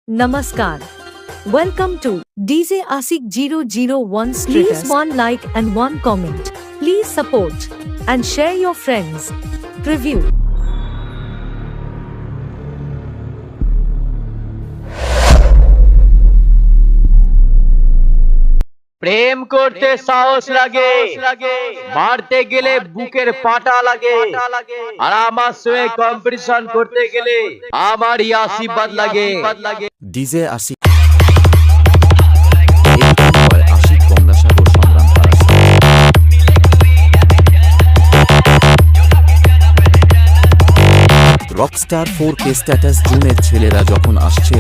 Namaskar. Welcome to DJ Asik 001 status. Please one like and one comment. Please support and share your friends. Review. প্রেম করতে সাহস লাগে, মারতে গেলে বুকের পাটা লাগে, আর আমার সঙ্গে কম্পিটিশন করতে গেলে আমারই আশীর্বাদ লাগে। ডিজে আশিক আশিক গঙ্গাসাগর সংগ্রাম রকস্টার 4K স্ট্যাটাস জুনের ছেলেরা যখন আসছে